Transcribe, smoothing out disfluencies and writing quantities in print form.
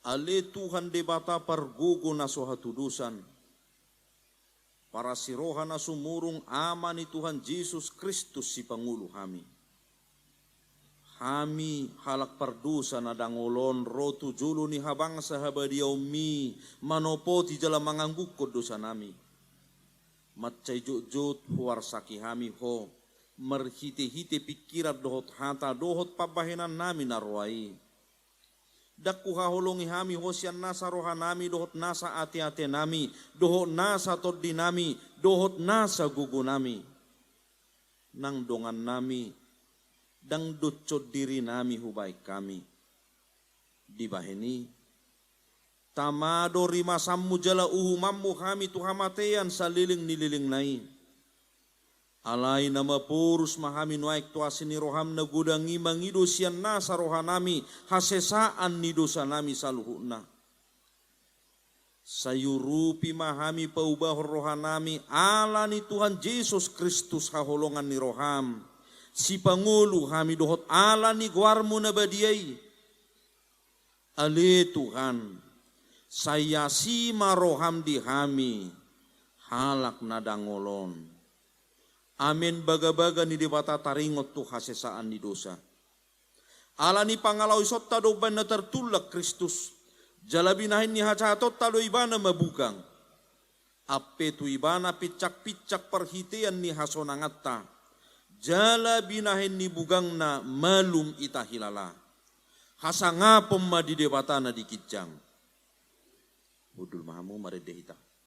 Ale Tuhan debata pargugo na sohatudusan. Para sirohan na sumurong ama ni Tuhan Jesus Kristus si Pangulo kami. Kami halak pardusa na dangolon rotu julo ni habang sa habadiaw mi manopo ti jala manganggukod dosa nami. Matchay jut huwar saki kami ho marhite-hite pikirat dohot hata dohot pabahenan nami narwai. Dakku hahulungi kami hosyan nasa roha nami dohot nasa ate-ate nami dohot nasa toddi nami dohot nasa gugu nami. Nang dongan nami dang dutcod diri nami hubay kami. Di baheni tamado rimasammu jala uhumammu kami tuhamatean sa liling nililing nai. Alay na mapurus mahami nuaik tuasin ni roham na gudangi mangido siyan na sa rohanami hasesaan ni dosa nami sa luhuna. Sayurupi mahami paubah rohanami ala ni Tuhan Jesus Kristus haholongan ni roham. Si Pangulo kami dohot ala ni guarmu na badiyay. Ale Tuhan, saya si maroham di kami halak na dangolon. Amin baga-baga ni dibata taringot tu hasesaan ni dosa. Ala ni pangalaw isot tado ban na tertulak Kristus. Jalabinahin ni hacatot tado ibana mabukang. Ape tu ibana picak-picak perhitian ni hasonangatta. Jalabinahin ni bugang na malum itahilala. Hasangapom ma di debata na dikitjang. Budul mahamu maredehita.